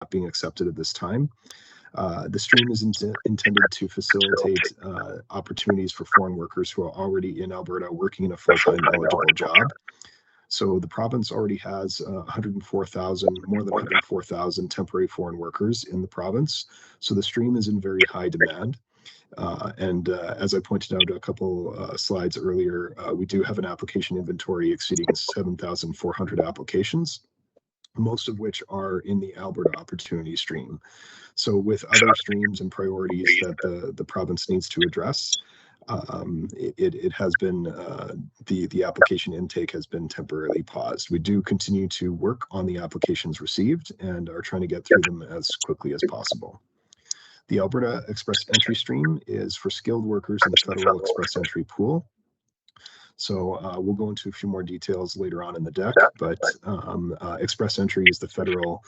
being accepted at this time. The stream is intended to facilitate opportunities for foreign workers who are already in Alberta working in a full-time eligible job. So the province already has more than 104,000 temporary foreign workers in the province. So the stream is in very high demand. As I pointed out a couple slides earlier, we do have an application inventory exceeding 7,400 applications, most of which are in the Alberta Opportunity Stream. So with other streams and priorities that the province needs to address, it has been, the application intake has been temporarily paused. We do continue to work on the applications received and are trying to get through them as quickly as possible. The Alberta Express Entry Stream is for skilled workers in the Federal Express Entry Pool. So we'll go into a few more details later on in the deck, but Express Entry is the federal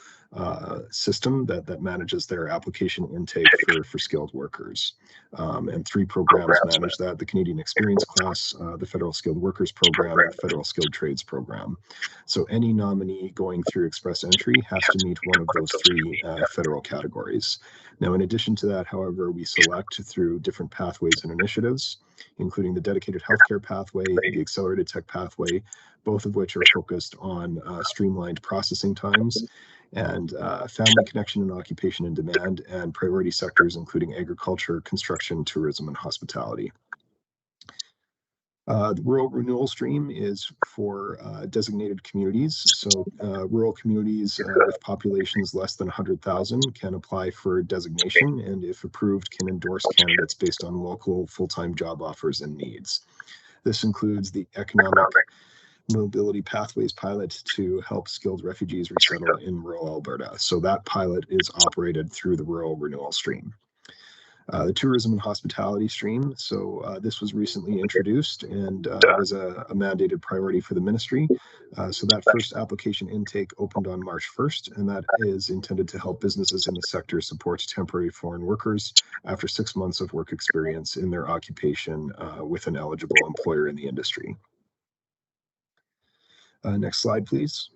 system that manages their application intake for skilled workers. And 3 programs manage that: the Canadian Experience Class, the Federal Skilled Workers Program, and the Federal Skilled Trades Program. So any nominee going through Express Entry has to meet one of those 3 federal categories. Now, in addition to that, however, we select through different pathways and initiatives, including the Dedicated Healthcare Pathway, the Accelerated Tech Pathway, both of which are focused on streamlined processing times, and family connection and occupation and demand, and priority sectors including agriculture, construction, tourism, and hospitality. The Rural Renewal Stream is for designated communities. So rural communities with populations less than 100,000 can apply for designation, and if approved, can endorse candidates based on local full-time job offers and needs. This includes the Economic Mobility Pathways pilot to help skilled refugees resettle in rural Alberta. So that pilot is operated through the Rural Renewal Stream. The Tourism and Hospitality Stream. So this was recently introduced and was a mandated priority for the ministry. So that first application intake opened on March 1st, and that is intended to help businesses in the sector support temporary foreign workers after 6 months of work experience in their occupation with an eligible employer in the industry. Next slide, please.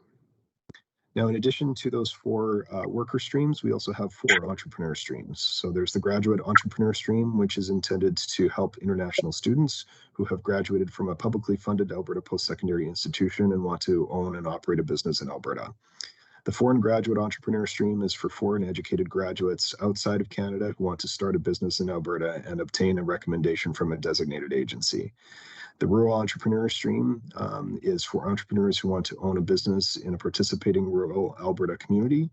Now, in addition to those 4 worker streams, we also have 4 entrepreneur streams. So there's the Graduate Entrepreneur Stream, which is intended to help international students who have graduated from a publicly funded Alberta post-secondary institution and want to own and operate a business in Alberta. The Foreign Graduate Entrepreneur Stream is for foreign educated graduates outside of Canada who want to start a business in Alberta and obtain a recommendation from a designated agency. The Rural Entrepreneur Stream is for entrepreneurs who want to own a business in a participating rural Alberta community.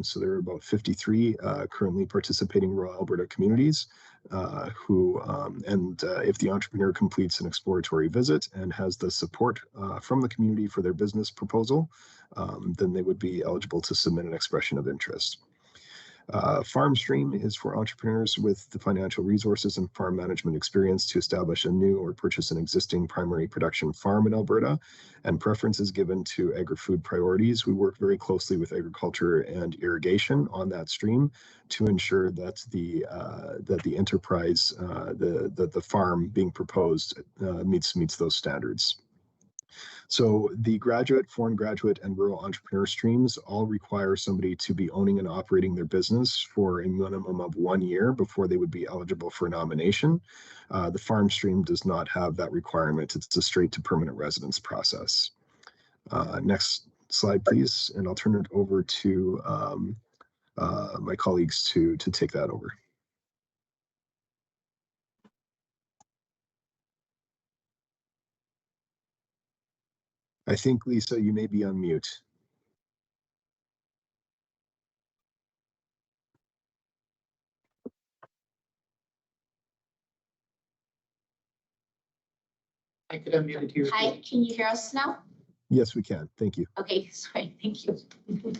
So there are about 53 currently participating rural Alberta communities if the entrepreneur completes an exploratory visit and has the support from the community for their business proposal, then they would be eligible to submit an expression of interest. Farm Stream is for entrepreneurs with the financial resources and farm management experience to establish a new or purchase an existing primary production farm in Alberta, and preference is given to agri-food priorities. We work very closely with agriculture and irrigation on that stream to ensure that the enterprise, the farm being proposed meets those standards. So the graduate, foreign graduate, and rural entrepreneur streams all require somebody to be owning and operating their business for a minimum of 1 year before they would be eligible for nomination. The farm stream does not have that requirement. It's a straight to permanent residence process. Next slide, please, and I'll turn it over to my colleagues to take that over. I think, Lisa, you may be on mute. I could unmute you. Hi, can you hear us now? Yes, we can. Thank you. Okay, sorry. Thank you.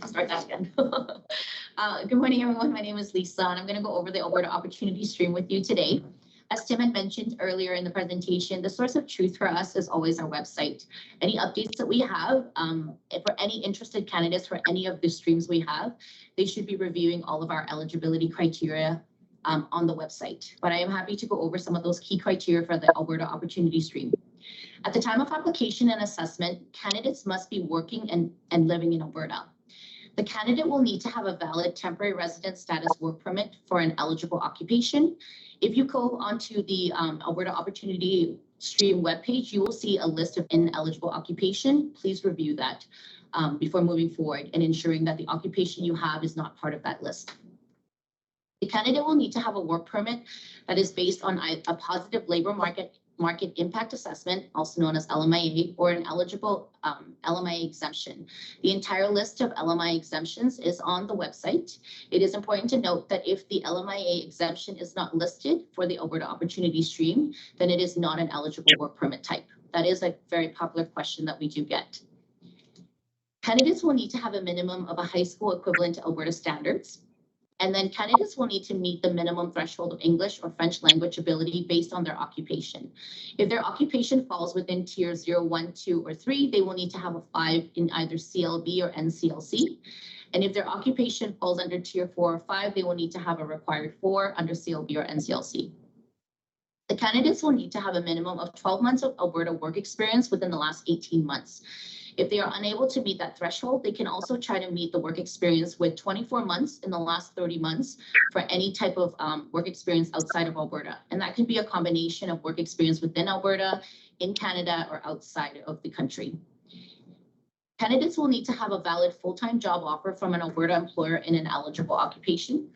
I'll start that again. Good morning, everyone. My name is Lisa, and I'm going to go over the Alberta Opportunity Stream with you today. As Tim had mentioned earlier in the presentation, the source of truth for us is always our website. Any updates that we have, for any interested candidates for any of the streams we have, they should be reviewing all of our eligibility criteria on the website. But I am happy to go over some of those key criteria for the Alberta Opportunity Stream. At the time of application and assessment, candidates must be working and living in Alberta. The candidate will need to have a valid temporary resident status work permit for an eligible occupation. If you go onto the Alberta Opportunity Stream webpage, you will see a list of ineligible occupation. Please review that before moving forward and ensuring that the occupation you have is not part of that list. The candidate will need to have a work permit that is based on a positive labor market impact assessment, also known as LMIA, or an eligible LMIA exemption. The entire list of LMIA exemptions is on the website. It is important to note that if the LMIA exemption is not listed for the Alberta Opportunity Stream, then it is not an eligible work permit type. That is a very popular question that we do get. Candidates will need to have a minimum of a high school equivalent to Alberta standards. And then candidates will need to meet the minimum threshold of English or French language ability based on their occupation. If their occupation falls within tier 0, 1, 2, or 3, they will need to have a 5 in either CLB or NCLC. And if their occupation falls under tier 4 or 5, they will need to have a required 4 under CLB or NCLC. The candidates will need to have a minimum of 12 months of Alberta work experience within the last 18 months. If they are unable to meet that threshold, they can also try to meet the work experience with 24 months in the last 30 months for any type of work experience outside of Alberta. And that can be a combination of work experience within Alberta, in Canada, or outside of the country. Candidates will need to have a valid full-time job offer from an Alberta employer in an eligible occupation.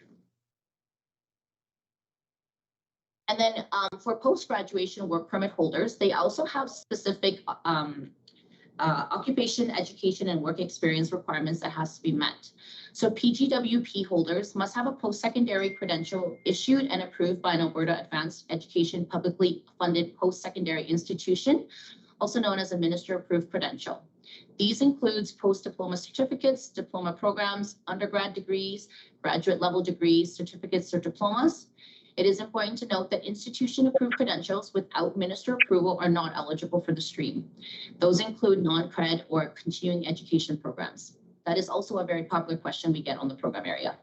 And then for post-graduation work permit holders, they also have specific occupation, education, and work experience requirements that has to be met. So PGWP holders must have a post-secondary credential issued and approved by an Alberta Advanced Education publicly funded post-secondary institution, also known as a minister-approved credential. These includes post-diploma certificates, diploma programs, undergrad degrees, graduate level degrees, certificates, or diplomas. It is important to note that institution-approved credentials without minister approval are not eligible for the stream. Those include non-cred or continuing education programs. That is also a very popular question we get on the program area.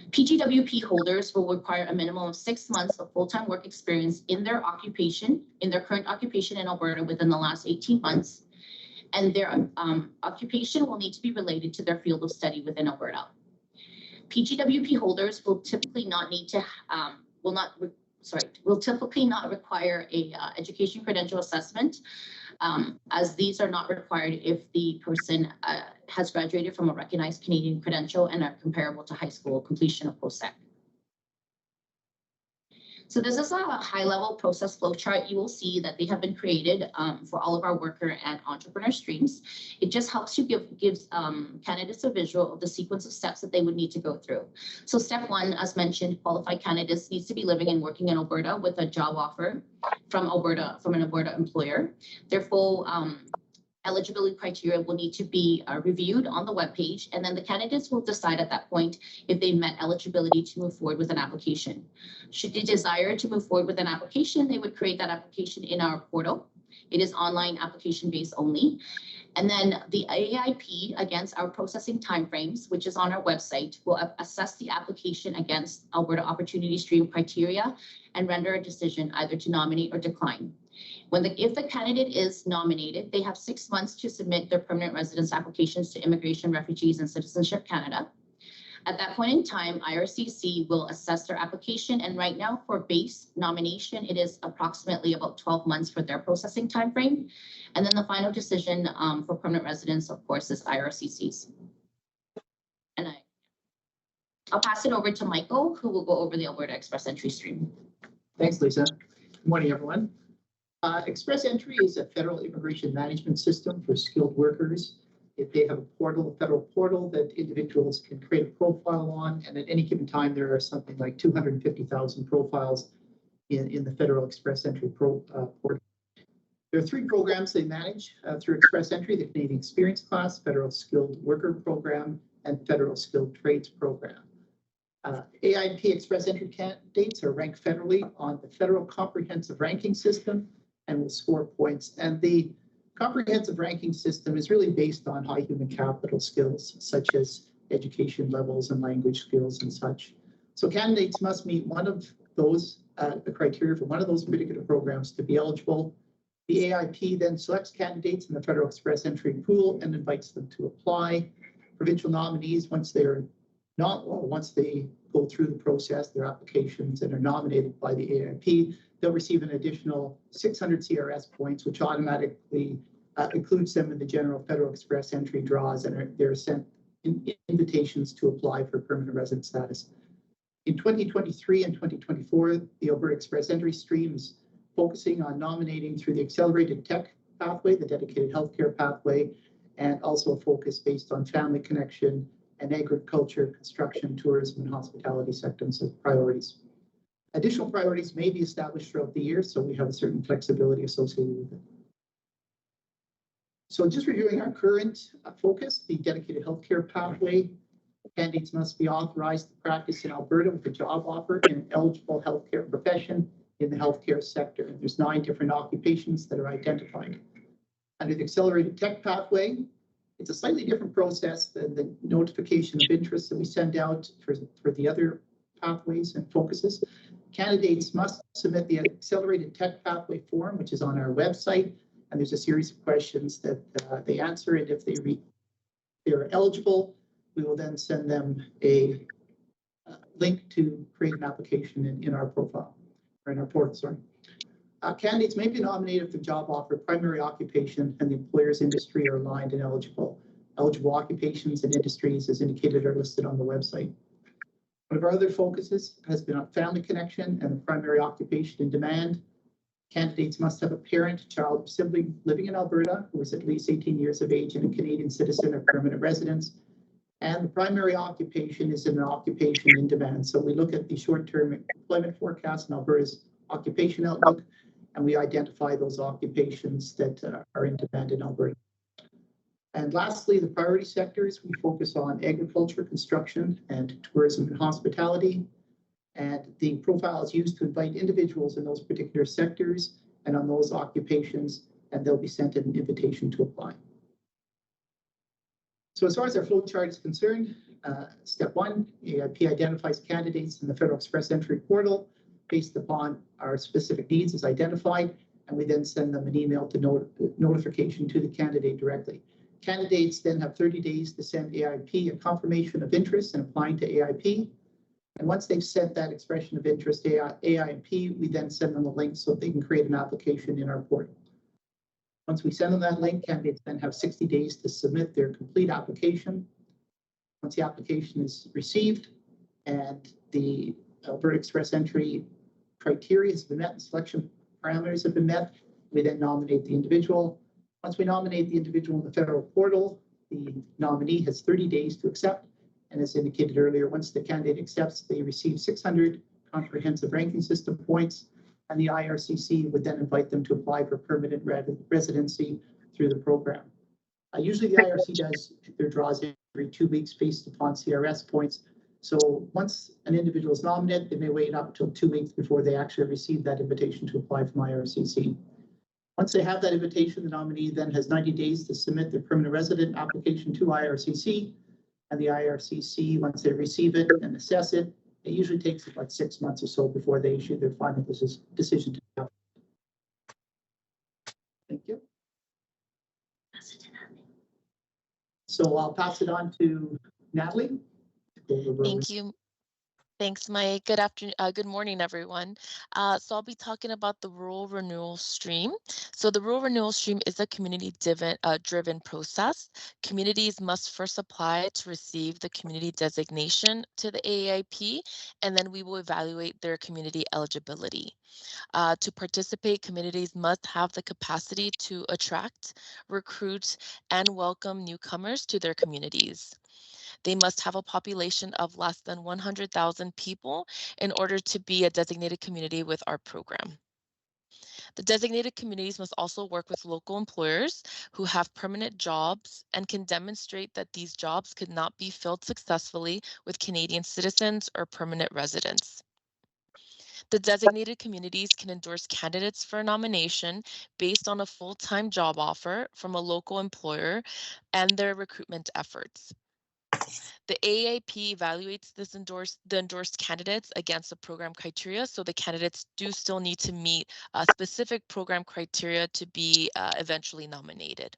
PGWP holders will require a minimum of 6 months of full-time work experience in their occupation, in their current occupation in Alberta within the last 18 months. And their occupation will need to be related to their field of study within Alberta. PGWP holders will typically not need to, will typically not require a education credential assessment, as these are not required if the person has graduated from a recognized Canadian credential and are comparable to high school completion of post-sec. So this is a high-level process flow chart. You will see that they have been created for all of our worker and entrepreneur streams. It just helps you gives candidates a visual of the sequence of steps that they would need to go through. So step 1, as mentioned, qualified candidates needs to be living and working in Alberta with a job offer from an Alberta employer. Their full eligibility criteria will need to be reviewed on the webpage, and then the candidates will decide at that point if they met eligibility to move forward with an application. Should they desire to move forward with an application, they would create that application in our portal. It is online application based only. And then the AIP against our processing timeframes, which is on our website, will assess the application against Alberta Opportunity Stream criteria and render a decision either to nominate or decline. If the candidate is nominated, they have 6 months to submit their permanent residence applications to Immigration, Refugees, and Citizenship Canada. At that point in time, IRCC will assess their application, and right now for base nomination, it is approximately about 12 months for their processing timeframe. And then the final decision for permanent residence, of course, is IRCC's. And I'll pass it over to Michael, who will go over the Alberta Express Entry stream. Thanks, Lisa. Good morning, everyone. Express Entry is a federal immigration management system for skilled workers. If they have a federal portal that individuals can create a profile on, and at any given time, there are something like 250,000 profiles in the federal Express Entry portal. There are 3 programs they manage through Express Entry: the Canadian Experience Class, Federal Skilled Worker Program, and Federal Skilled Trades Program. AIP Express Entry candidates are ranked federally on the Federal Comprehensive Ranking System and will score points. And the comprehensive ranking system is really based on high human capital skills, such as education levels and language skills and such. So candidates must meet one of those, the criteria for one of those particular programs to be eligible. The AIP then selects candidates in the Federal Express Entry pool and invites them to apply. provincial nominees, once they go through the process, their applications, and are nominated by the AIP, they'll receive an additional 600 CRS points, which automatically includes them in the general Federal Express entry draws, and they're sent invitations to apply for permanent resident status. In 2023 and 2024, the Alberta Express entry stream is focusing on nominating through the accelerated tech pathway, the dedicated healthcare pathway, and also a focus based on family connection and agriculture, construction, tourism, and hospitality sectors as priorities. Additional priorities may be established throughout the year, so we have a certain flexibility associated with it. So just reviewing our current focus, the dedicated healthcare pathway, candidates must be authorized to practice in Alberta with a job offer in an eligible healthcare profession in the healthcare sector. There's 9 different occupations that are identified. Under the accelerated tech pathway, it's a slightly different process than the notification of interest that we send out for the other pathways and focuses. Candidates must submit the accelerated tech pathway form, which is on our website, and there's a series of questions that they answer, and if they're eligible, we will then send them a link to create an application in our profile, or in our portal, sorry. Candidates may be nominated for job offer, primary occupation, and the employer's industry are aligned and eligible. Eligible occupations and industries, as indicated, are listed on the website. One of our other focuses has been on family connection and the primary occupation in demand. Candidates must have a parent, child, or sibling living in Alberta who is at least 18 years of age and a Canadian citizen or permanent residence. And the primary occupation is an occupation in demand. So we look at the short-term employment forecast in Alberta's occupation outlook, and we identify those occupations that are in demand in Alberta. And lastly, the priority sectors, we focus on agriculture, construction, and tourism and hospitality. And the profile is used to invite individuals in those particular sectors and on those occupations, and they'll be sent an invitation to apply. So as far as our flow chart is concerned, step 1, AIP identifies candidates in the Federal Express entry portal based upon our specific needs as identified, and we then send them an email to notification to the candidate directly. Candidates then have 30 days to send AIP a confirmation of interest in applying to AIP. And once they've sent that expression of interest to AIP, we then send them a link so they can create an application in our portal. Once we send them that link, candidates then have 60 days to submit their complete application. Once the application is received and the Alberta Express entry criteria has been met and selection parameters have been met, we then nominate the individual. Once we nominate the individual in the federal portal, the nominee has 30 days to accept. And as indicated earlier, once the candidate accepts, they receive 600 comprehensive ranking system points, and the IRCC would then invite them to apply for permanent residency through the program. Usually the IRC does their draws every 2 weeks based upon CRS points. So once an individual is nominated, they may wait up until 2 weeks before they actually receive that invitation to apply from IRCC. Once they have that invitation, the nominee then has 90 days to submit their permanent resident application to IRCC. And the IRCC, once they receive it and assess it, it usually takes about 6 months or so before they issue their final decision to do. Thank you. So I'll pass it on to Natalie. Thank you. Thanks, Mike. Good afternoon. Good morning, everyone. So I'll be talking about the rural renewal stream. So the rural renewal stream is a community-driven process. Communities must first apply to receive the community designation to the AIP, and then we will evaluate their community eligibility. To participate, communities must have the capacity to attract, recruit, and welcome newcomers to their communities. They must have a population of less than 100,000 people in order to be a designated community with our program. The designated communities must also work with local employers who have permanent jobs and can demonstrate that these jobs could not be filled successfully with Canadian citizens or permanent residents. The designated communities can endorse candidates for a nomination based on a full-time job offer from a local employer and their recruitment efforts. The AIP evaluates the endorsed candidates against the program criteria, so the candidates do still need to meet specific program criteria to be eventually nominated.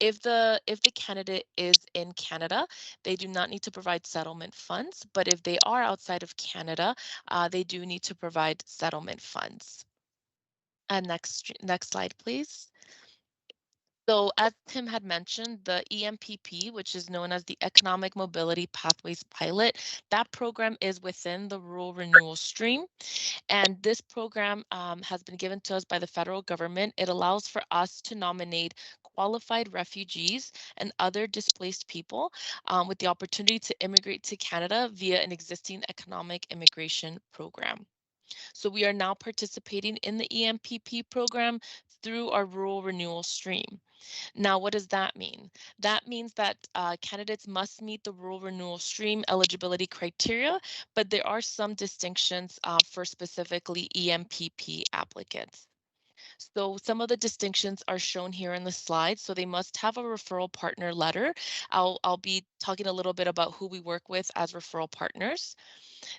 If the candidate is in Canada, they do not need to provide settlement funds, but if they are outside of Canada, they do need to provide settlement funds. Next slide, please. So as Tim had mentioned, the EMPP, which is known as the Economic Mobility Pathways Pilot, that program is within the Rural Renewal Stream. And this program has been given to us by the federal government. It allows for us to nominate qualified refugees and other displaced people with the opportunity to immigrate to Canada via an existing economic immigration program. So we are now participating in the EMPP program through our Rural Renewal Stream. Now, what does that mean? That means that candidates must meet the Rural Renewal Stream eligibility criteria, but there are some distinctions for specifically EMPP applicants. So some of the distinctions are shown here in the slide. So they must have a referral partner letter. I'll be talking a little bit about who we work with as referral partners.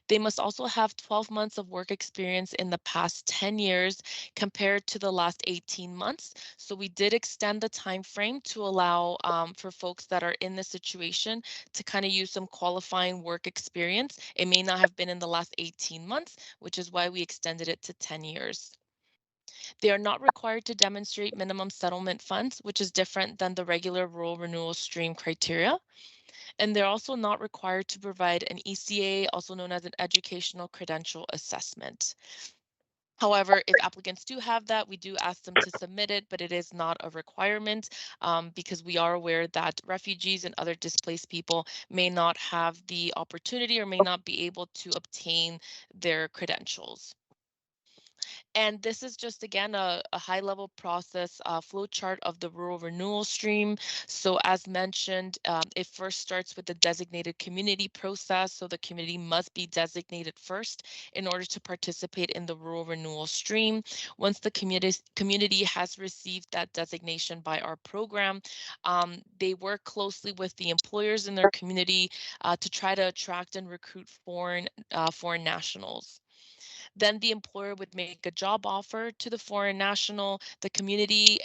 They must also have 12 months of work experience in the past 10 years compared to the last 18 months. So we did extend the time frame to allow for folks that are in this situation to kind of use some qualifying work experience. It may not have been in the last 18 months, which is why we extended it to 10 years. They are not required to demonstrate minimum settlement funds, which is different than the regular Rural Renewal Stream criteria. And they're also not required to provide an ECA, also known as an Educational Credential Assessment. However, if applicants do have that, we do ask them to submit it, but it is not a requirement because we are aware that refugees and other displaced people may not have the opportunity or may not be able to obtain their credentials. And this is just, again, a high-level process flow chart of the Rural Renewal Stream. So as mentioned, it first starts with the designated community process. So the community must be designated first in order to participate in the Rural Renewal Stream. Once the community has received that designation by our program, they work closely with the employers in their community to try to attract and recruit foreign nationals. Then the employer would make a job offer to the foreign national. The community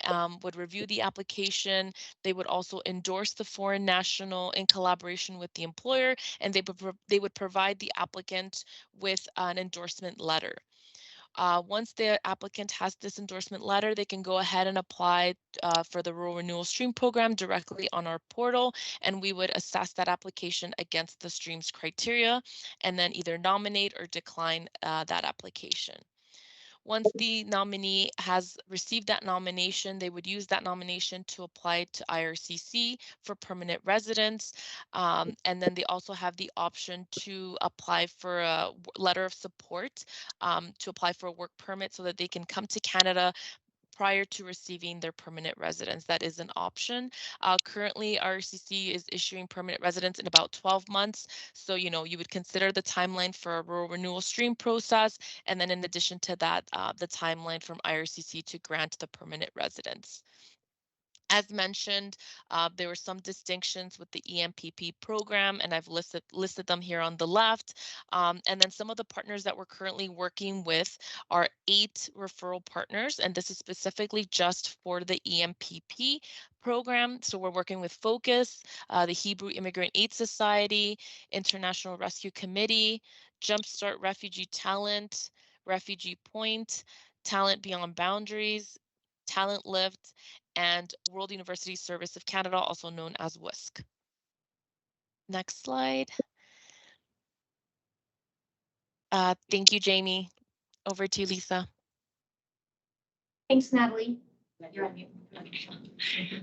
would review the application. They would also endorse the foreign national in collaboration with the employer, and they would provide the applicant with an endorsement letter. Once the applicant has this endorsement letter, they can go ahead and apply for the Rural Renewal Stream program directly on our portal, and we would assess that application against the stream's criteria and then either nominate or decline that application. Once the nominee has received that nomination, they would use that nomination to apply to IRCC for permanent residence. And then they also have the option to apply for a letter of support to apply for a work permit so that they can come to Canada prior to receiving their permanent residence. That is an option. Currently, RCC is issuing permanent residence in about 12 months. So, you would consider the timeline for a Rural Renewal Stream process. And then in addition to that, the timeline from IRCC to grant the permanent residence. As mentioned, there were some distinctions with the EMPP program, and I've listed them here on the left. And then some of the partners that we're currently working with are 8 referral partners, and this is specifically just for the EMPP program. So we're working with Focus, the Hebrew Immigrant Aid Society, International Rescue Committee, Jumpstart Refugee Talent, Refugee Point, Talent Beyond Boundaries, Talent Lift, and World University Service of Canada, also known as WUSC. Next slide. Thank you, Jamie. Over to you, Lisa. Thanks, Natalie. You're on mute.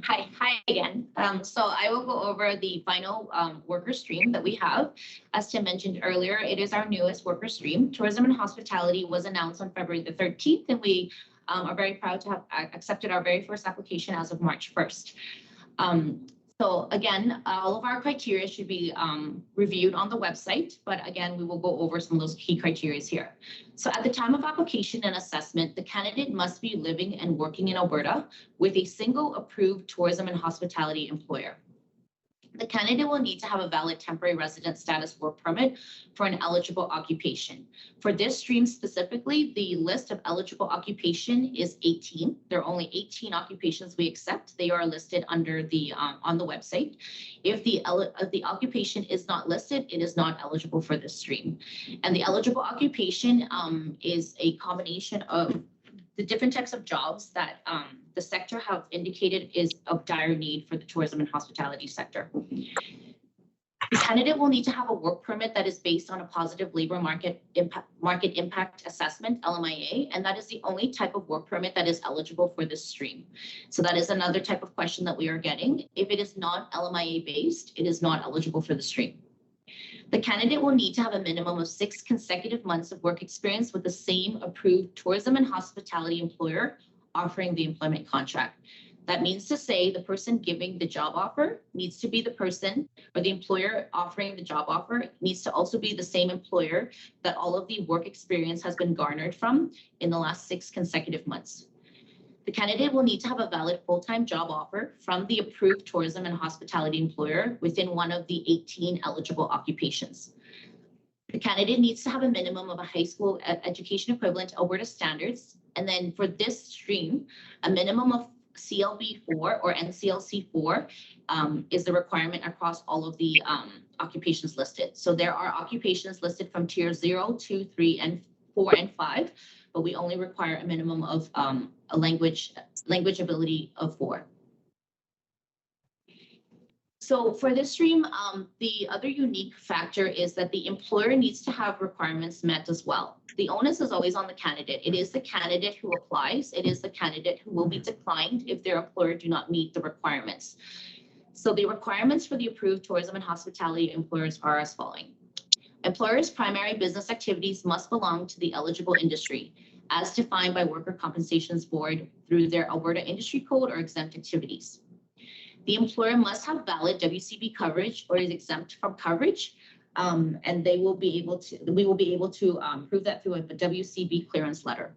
Hi again. So I will go over the final worker stream that we have. As Tim mentioned earlier, it is our newest worker stream. Tourism and hospitality was announced on February the 13th, and we are very proud to have accepted our very first application as of March 1st. So again, all of our criteria should be reviewed on the website, but again, we will go over some of those key criteria here. So at the time of application and assessment, the candidate must be living and working in Alberta with a single approved tourism and hospitality employer. The candidate will need to have a valid temporary resident status work permit for an eligible occupation. For this stream specifically, the list of eligible occupation is 18. There are only 18 occupations we accept. They are listed under the on the website. If the occupation is not listed, it is not eligible for this stream. And the eligible occupation is a combination of the different types of jobs that the sector have indicated is of dire need for the tourism and hospitality sector. The candidate will need to have a work permit that is based on a positive labor market impact assessment, LMIA, and that is the only type of work permit that is eligible for this stream. So that is another type of question that we are getting. If it is not LMIA based, it is not eligible for the stream. The candidate will need to have a minimum of 6 consecutive months of work experience with the same approved tourism and hospitality employer offering the employment contract. That means to say the person giving the job offer needs to be the person, or the employer offering the job offer needs to also be the same employer that all of the work experience has been garnered from in the last 6 consecutive months. The candidate will need to have a valid full-time job offer from the approved tourism and hospitality employer within one of the 18 eligible occupations. The candidate needs to have a minimum of a high school education equivalent to Alberta standards. And then for this stream, a minimum of CLB4 or NCLC4 is the requirement across all of the occupations listed. So there are occupations listed from tier 0, 2, 3, and 4, and 5, but we only require a minimum of a language ability of 4. So for this stream, the other unique factor is that the employer needs to have requirements met as well. The onus is always on the candidate. It is the candidate who applies. It is the candidate who will be declined if their employer do not meet the requirements. So the requirements for the approved tourism and hospitality employers are as following. Employers' primary business activities must belong to the eligible industry, as defined by Worker Compensations Board through their Alberta Industry Code or exempt activities. The employer must have valid WCB coverage or is exempt from coverage, and we will be able to prove that through a WCB clearance letter.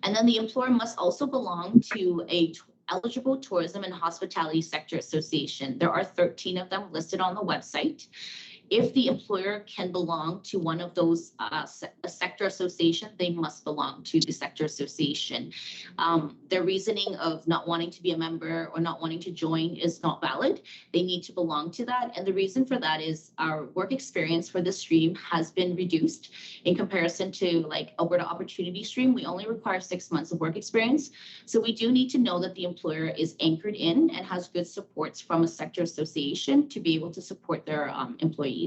And then the employer must also belong to a eligible tourism and hospitality sector association. There are 13 of them listed on the website. If the employer can belong to one of those sector association, they must belong to the sector association. Their reasoning of not wanting to be a member or not wanting to join is not valid. They need to belong to that. And the reason for that is our work experience for this stream has been reduced in comparison to like Alberta Opportunity Stream. We only require 6 months of work experience. So we do need to know that the employer is anchored in and has good supports from a sector association to be able to support their employees.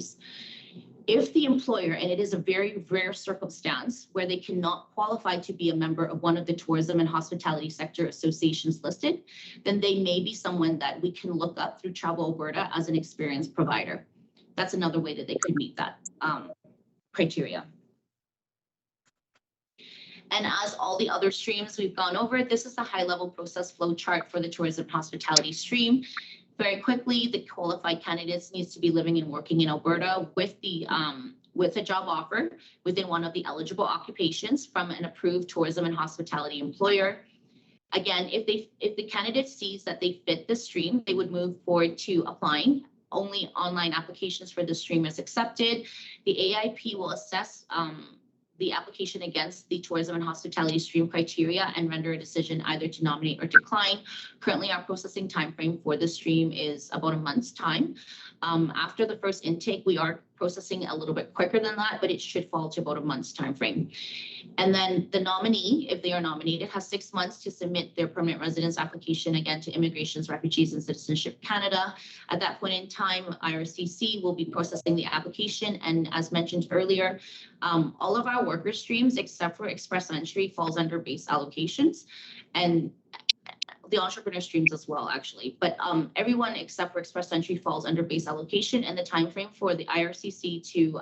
If the employer, and it is a very rare circumstance where they cannot qualify to be a member of one of the tourism and hospitality sector associations listed, then they may be someone that we can look up through Travel Alberta as an experienced provider. That's another way that they could meet that criteria. And as all the other streams we've gone over, this is a high-level process flow chart for the tourism and hospitality stream. Very quickly, the qualified candidates needs to be living and working in Alberta with a job offer within one of the eligible occupations from an approved tourism and hospitality employer. Again, if the candidate sees that they fit the stream, they would move forward to applying. Only online applications for the stream is accepted. The AIP will assess the application against the tourism and hospitality stream criteria and render a decision either to nominate or decline. Currently, our processing timeframe for the stream is about a month's time. After the first intake, we are processing a little bit quicker than that, but it should fall to about a month's time frame. And then the nominee, if they are nominated, has 6 months to submit their permanent residence application again to Immigrations, Refugees and Citizenship Canada. At that point in time, IRCC will be processing the application. And as mentioned earlier, all of our worker streams, except for Express Entry, falls under base allocations, and the entrepreneur streams as well, actually. But everyone except for Express Entry falls under base allocation, and the time frame for the IRCC to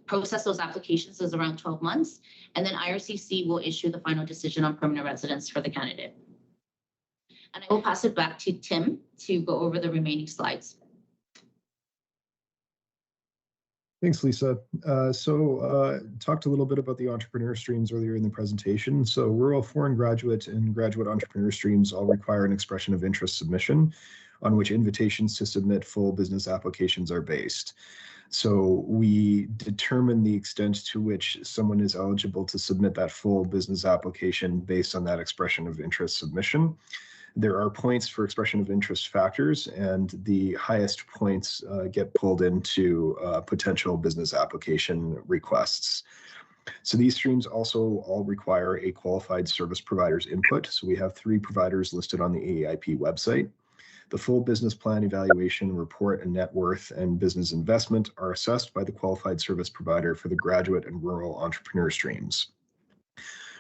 process those applications is around 12 months. And then IRCC will issue the final decision on permanent residence for the candidate. And I will pass it back to Tim to go over the remaining slides. Thanks, Lisa. Talked a little bit about the entrepreneur streams earlier in the presentation. So rural foreign graduate and graduate entrepreneur streams all require an expression of interest submission. on which invitations to submit full business applications are based. So we determine the extent to which someone is eligible to submit that full business application based on that expression of interest submission. There are points for expression of interest factors, and the highest points get pulled into potential business application requests. So these streams also all require a qualified service provider's input. So we have 3 providers listed on the AEIP website. The full business plan evaluation, report, and net worth and business investment are assessed by the qualified service provider for the graduate and rural entrepreneur streams.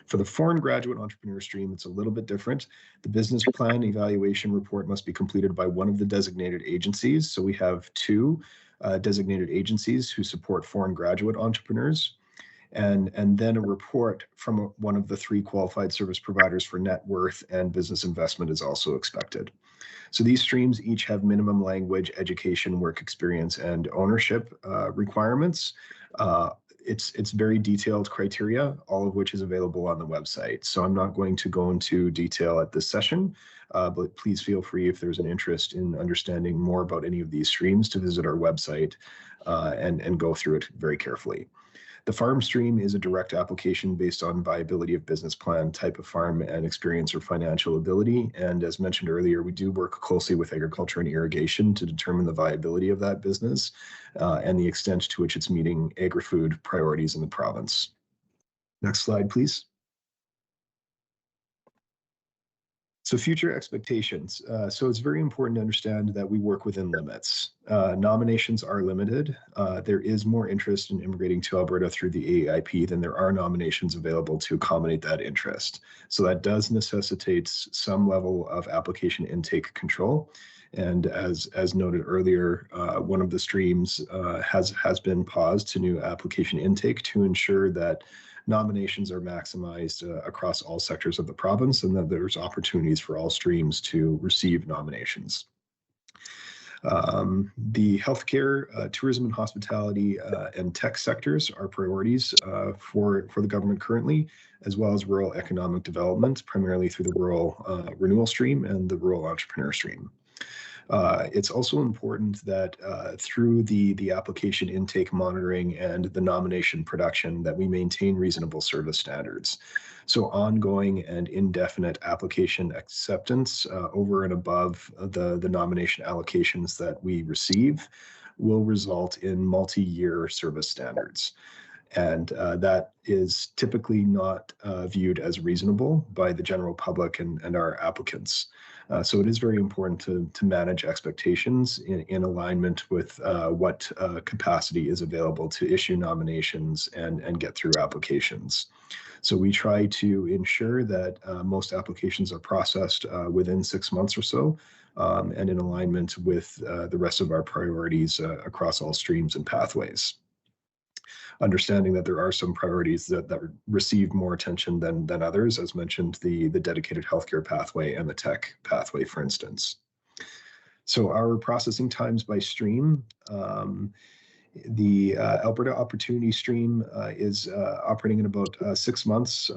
For the foreign graduate entrepreneur stream, it's a little bit different. The business plan evaluation report must be completed by one of the designated agencies. So we have 2 designated agencies who support foreign graduate entrepreneurs. And then a report from one of the 3 qualified service providers for net worth and business investment is also expected. So these streams each have minimum language, education, work experience, and ownership requirements. It's very detailed criteria, all of which is available on the website. So I'm not going to go into detail at this session, but please feel free, if there's an interest in understanding more about any of these streams, to visit our website and go through it very carefully. The farm stream is a direct application based on viability of business plan, type of farm, and experience or financial ability. And as mentioned earlier, we do work closely with agriculture and irrigation to determine the viability of that business and the extent to which it's meeting agri-food priorities in the province. Next slide, please. So future expectations. So it's very important to understand that we work within limits. Nominations are limited. There is more interest in immigrating to Alberta through the AEIP than there are nominations available to accommodate that interest. So that does necessitate some level of application intake control. And as noted earlier, one of the streams has been paused to new application intake to ensure that nominations are maximized across all sectors of the province, and that there's opportunities for all streams to receive nominations. The healthcare, tourism and hospitality, and tech sectors are priorities for the government currently, as well as rural economic development, primarily through the rural renewal stream and the rural entrepreneur stream. It's also important that through the application intake monitoring and the nomination production that we maintain reasonable service standards. So ongoing and indefinite application acceptance over and above the nomination allocations that we receive will result in multi-year service standards. And that is typically not viewed as reasonable by the general public and our applicants. So it is very important to manage expectations in alignment with what capacity is available to issue nominations and get through applications. So we try to ensure that most applications are processed within 6 months or so, and in alignment with the rest of our priorities across all streams and pathways. Understanding that there are some priorities that receive more attention than others, as mentioned, the dedicated healthcare pathway and the tech pathway, for instance. So our processing times by stream, the Alberta Opportunity Stream is operating in about 6 months.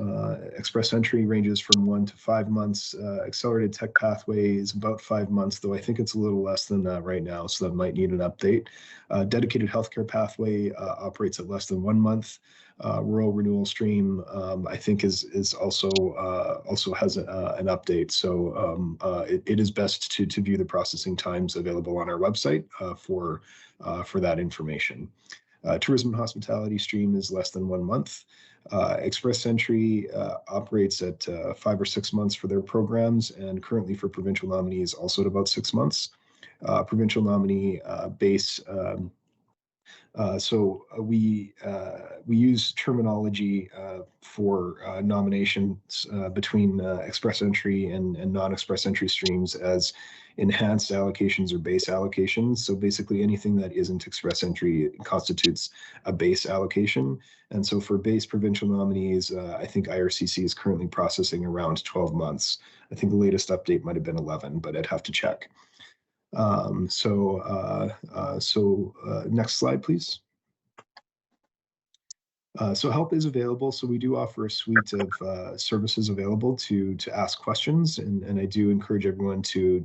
Express Entry ranges from 1 to 5 months. Accelerated Tech Pathway is about 5 months, though I think it's a little less than that right now, so that might need an update. Dedicated Healthcare Pathway operates at less than 1 month. Rural Renewal Stream, I think, is also has an update. So it is best to view the processing times available on our website for that information. Tourism and Hospitality Stream is less than 1 month. Express Entry operates at 5 or 6 months for their programs, and currently for provincial nominees also at about 6 months. Provincial nominee base. So we use terminology for nominations between express entry and non-express entry streams as enhanced allocations or base allocations. So basically anything that isn't express entry constitutes a base allocation. And so for base provincial nominees, I think IRCC is currently processing around 12 months. I think the latest update might have been 11, but I'd have to check. Next slide, please. So help is available. So we do offer a suite of services available to ask questions, and I do encourage everyone to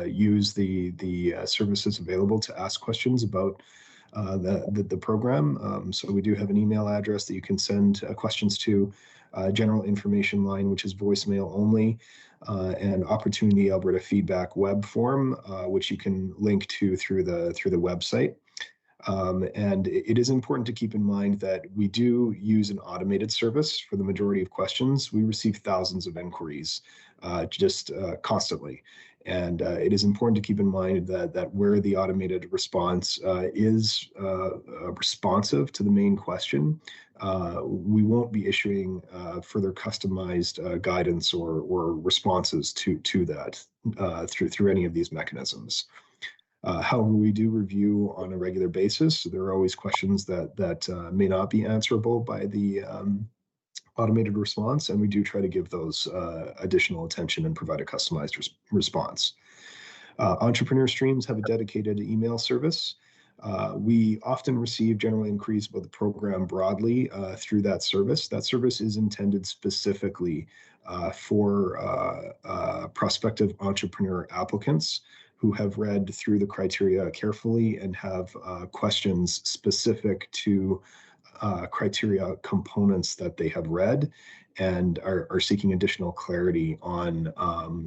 use the services available to ask questions about the program. So we do have an email address that you can send questions to, general information line, which is voicemail only, and Opportunity Alberta feedback web form, which you can link to through the website. And it is important to keep in mind that we do use an automated service for the majority of questions. We receive thousands of inquiries just constantly. And it is important to keep in mind that where the automated response is responsive to the main question, we won't be issuing further customized guidance or responses to that through any of these mechanisms. However, we do review on a regular basis. So there are always questions that may not be answerable by the automated response, and we do try to give those additional attention and provide a customized response. Entrepreneur Streams have a dedicated email service. We often receive general inquiries about the program broadly through that service. That service is intended specifically for prospective entrepreneur applicants who have read through the criteria carefully and have questions specific to criteria components that they have read and are seeking additional clarity on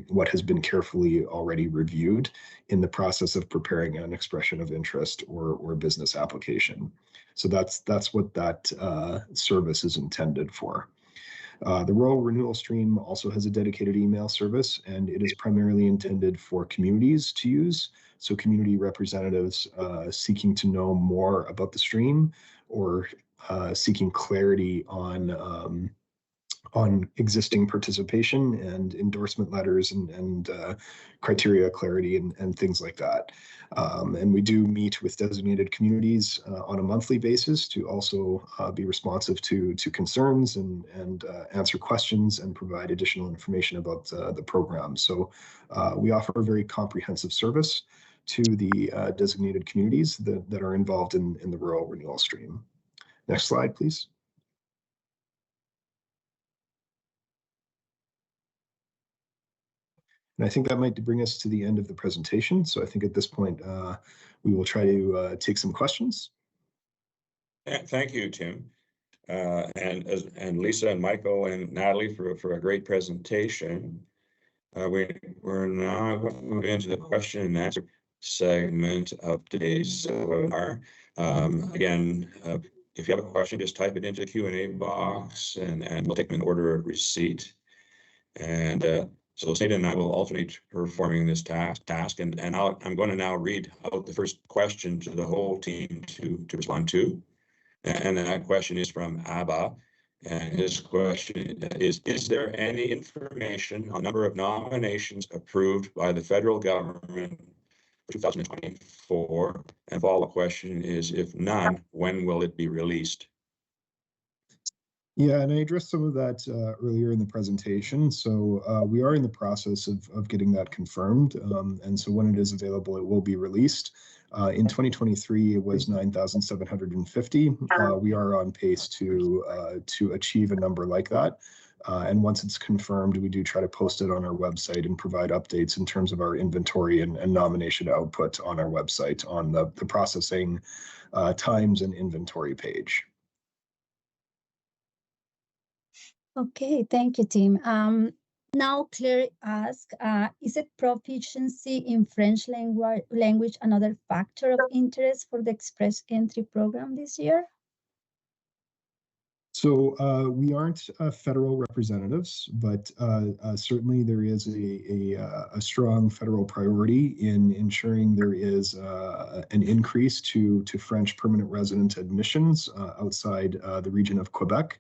what has been carefully already reviewed in the process of preparing an expression of interest or business application. So that's what that service is intended for. The Rural Renewal Stream also has a dedicated email service, and it is primarily intended for communities to use. So community representatives seeking to know more about the stream or seeking clarity on existing participation and endorsement letters and criteria clarity and things like that. And we do meet with designated communities on a monthly basis to also be responsive to concerns and answer questions and provide additional information about the program. So we offer a very comprehensive service to the designated communities that are involved in the Rural Renewal Stream. Next slide, please. And I think that might bring us to the end of the presentation. So I think at this point, we will try to take some questions. Thank you, Tim. And Lisa and Michael and Natalie for a great presentation. We're now going to move into the question and answer segment of today's webinar. Again, if you have a question, just type it into the Q&A box and we'll take them in order of receipt. And so Sada and I will alternate performing this task, and I'm going to now read out the first question to the whole team to respond to. And that question is from Abba, and his question is there any information on number of nominations approved by the federal government for 2024? And follow-up question is, if none, when will it be released? Yeah, and I addressed some of that earlier in the presentation. So we are in the process of getting that confirmed. And so when it is available, it will be released. In 2023, it was 9,750. We are on pace to achieve a number like that. And once it's confirmed, we do try to post it on our website and provide updates in terms of our inventory and nomination output on our website on the processing times and inventory page. Okay, thank you, Tim. Now Claire asks, is it proficiency in French language another factor of interest for the Express Entry program this year? So we aren't federal representatives, but certainly there is a strong federal priority in ensuring there is an increase to French permanent resident admissions outside the region of Quebec.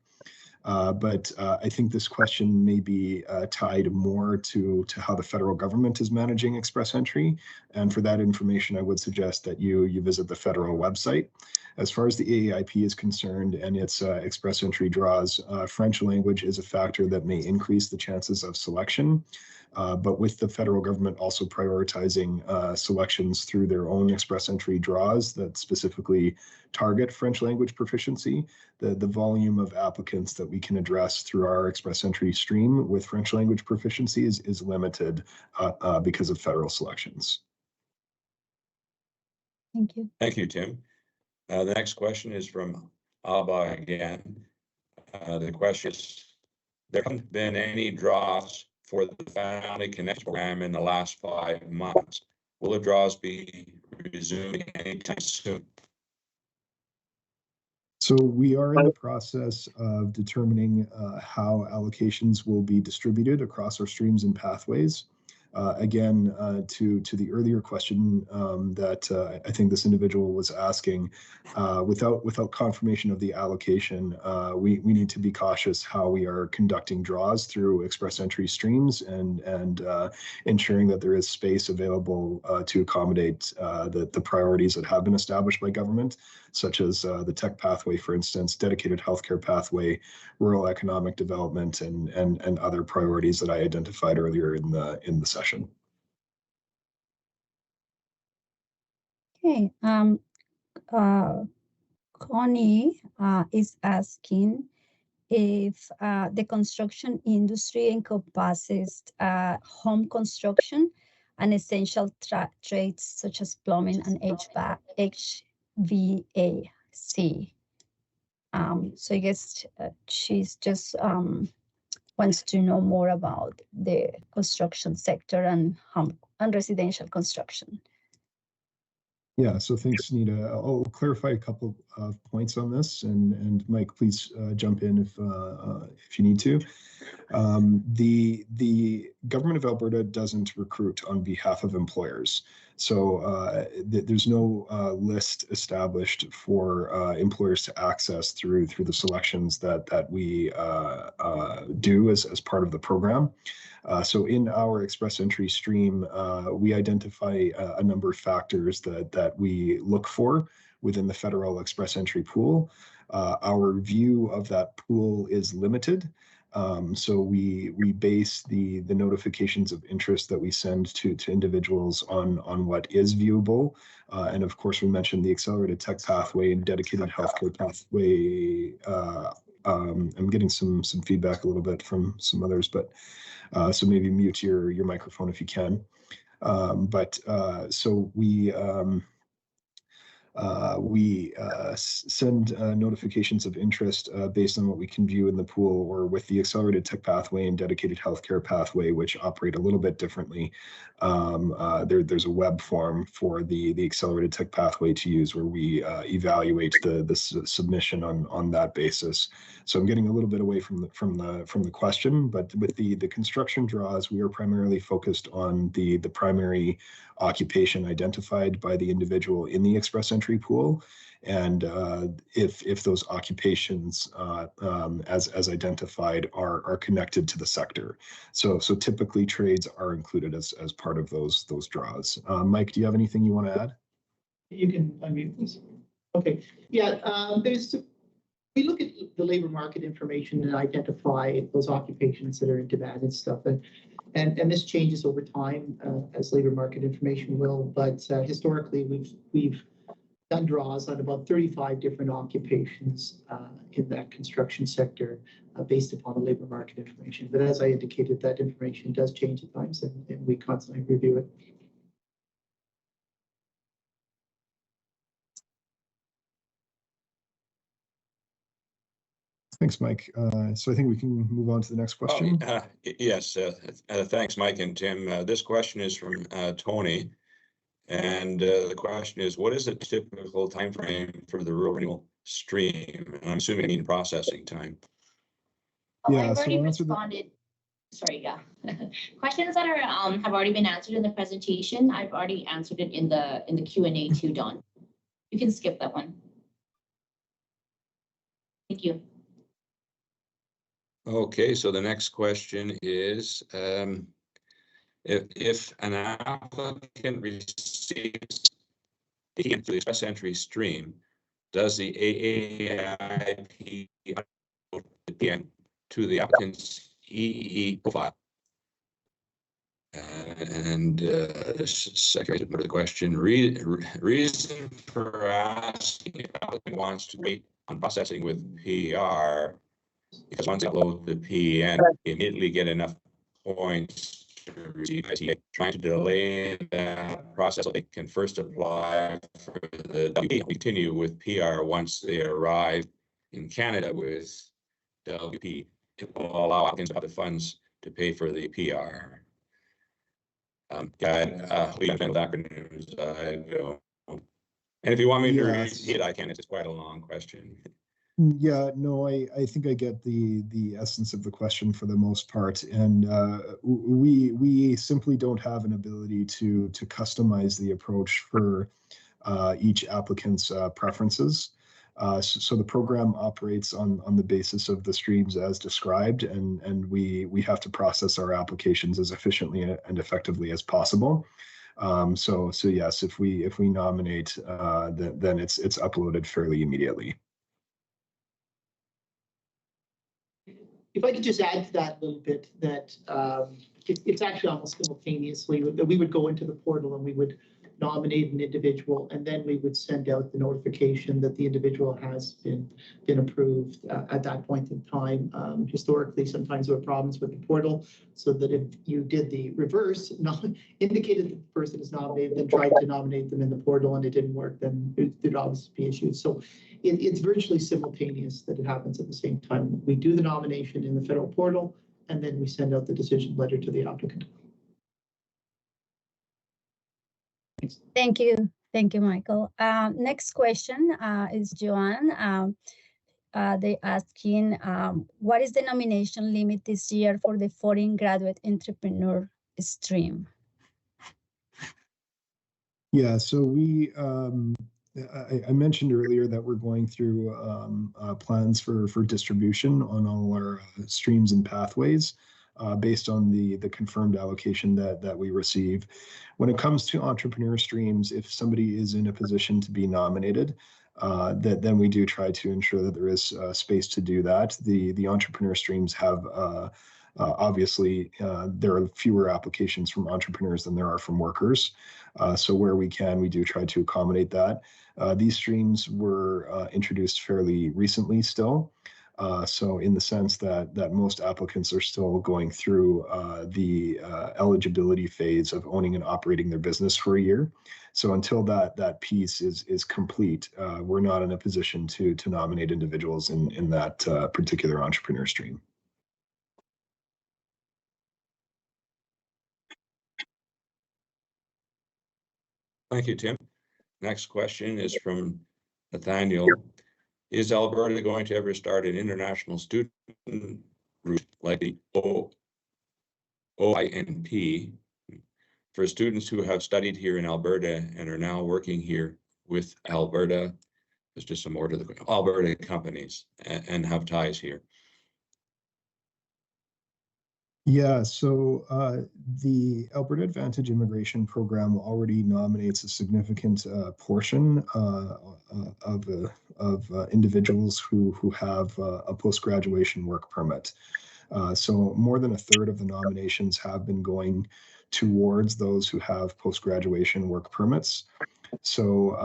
But I think this question may be tied more to how the federal government is managing Express Entry. And for that information, I would suggest that you visit the federal website. As far as the AEIP is concerned and its express entry draws, French language is a factor that may increase the chances of selection. But with the federal government also prioritizing selections through their own express entry draws that specifically target French language proficiency, the volume of applicants that we can address through our express entry stream with French language proficiency is limited because of federal selections. Thank you. Thank you, Tim. The next question is from Abba again. The question is, there haven't been any draws for the Family Connect program in the last 5 months. Will the draws be resuming anytime soon? So we are in the process of determining how allocations will be distributed across our streams and pathways. Again, to the earlier question that I think this individual was asking, without confirmation of the allocation, we need to be cautious how we are conducting draws through express entry streams and ensuring that there is space available to accommodate the priorities that have been established by government, such as the tech pathway, for instance, dedicated healthcare pathway, rural economic development, and other priorities that I identified earlier in the session. Okay. Connie is asking if the construction industry encompasses home construction and essential trades such as plumbing and HVAC. So I guess she's just wants to know more about the construction sector and home and residential construction. Yeah, so thanks, Nita. I'll clarify a couple of points on this, and Mike, please jump in if you need to. The government of Alberta doesn't recruit on behalf of employers, so there's no list established for employers to access through the selections that we do as part of the program. So in our express entry stream, we identify a number of factors that we look for within the federal express entry pool. Our view of that pool is limited. So we base the notifications of interest that we send to individuals on what is viewable. And of course, we mentioned the accelerated tech pathway and dedicated healthcare pathway. I'm getting some feedback a little bit from some others, but so maybe mute your microphone if you can. So we send notifications of interest based on what we can view in the pool, or with the accelerated tech pathway and dedicated healthcare pathway, which operate a little bit differently. There's a web form for the accelerated tech pathway to use, where we evaluate the submission on that basis. So I'm getting a little bit away from the question, but with the construction draws, we are primarily focused on the primary occupation identified by the individual in the express entry pool, and if those occupations as identified are connected to the sector. So typically trades are included as part of those draws. Mike, do you have anything you want to add? You can unmute, please. Okay, yeah, we look at the labor market information and identify those occupations that are in demand and stuff, and this changes over time as labor market information will. But historically, we've done draws on about 35 different occupations in that construction sector based upon the labor market information. But as I indicated, that information does change at times, and we constantly review it. Thanks, Mike. So I think we can move on to the next question. Yes, thanks, Mike and Tim. This question is from Tony, and the question is, what is the typical time frame for the rural renewal stream? And I'm assuming you mean processing time. Yeah, I've so already I'll answer that. responded. Sorry, yeah. Questions that are have already been answered in the presentation. I've already answered it in the Q&A too, Don. You can skip that one. Thank you. Okay, so the next question is, if an applicant receives the express entry stream, does the AAIP PN to the applicant's EEE profile? And second part of the question, reason for asking if applicant wants to wait on processing with PR, because once they upload the PN, they immediately get enough points to receive ITA. Trying to delay that process so they can first apply for the WP, continue with PR once they arrive in Canada with WP. It will allow applicants to have the funds to pay for the PR. We have acronyms. I don't. And if you want me to Yes. read it, I can. It's quite a long question. Yeah, no, I think I get the essence of the question for the most part, and we simply don't have an ability to customize the approach for each applicant's preferences. So the program operates on the basis of the streams as described, and we have to process our applications as efficiently and effectively as possible. So yes, if we nominate, then it's uploaded fairly immediately. If I could just add to that a little bit, that it's actually almost simultaneously that we would go into the portal and we would nominate an individual, and then we would send out the notification that the individual has been approved at that point in time. Historically, sometimes there were problems with the portal, so that if you did the reverse, indicated that the person is nominated, then tried to nominate them in the portal and it didn't work, then there'd obviously be issues. So it's virtually simultaneous that it happens at the same time. We do the nomination in the federal portal, and then we send out the decision letter to the applicant. Thank you. Thank you, Michael. Next question is Joanne. They asking, what is the nomination limit this year for the foreign graduate entrepreneur stream? Yeah, so we, I mentioned earlier that we're going through plans for distribution on all our streams and pathways based on the confirmed allocation that we receive. When it comes to entrepreneur streams, if somebody is in a position to be nominated, then we do try to ensure that there is space to do that. The entrepreneur streams have obviously, there are fewer applications from entrepreneurs than there are from workers. So where we can, we do try to accommodate that. These streams were introduced fairly recently still. So in the sense that most applicants are still going through the eligibility phase of owning and operating their business for a year. So until that piece is complete, we're not in a position to nominate individuals in that particular entrepreneur stream. Thank you, Tim. Next question is from Nathaniel. Is Alberta going to ever start an international student route like the OINP for students who have studied here in Alberta and are now working here with Alberta? There's just some more to the Alberta companies and have ties here. Yeah, so the Alberta Advantage Immigration Program already nominates a significant portion of individuals who have a post-graduation work permit. So more than a third of the nominations have been going towards those who have post-graduation work permits. So,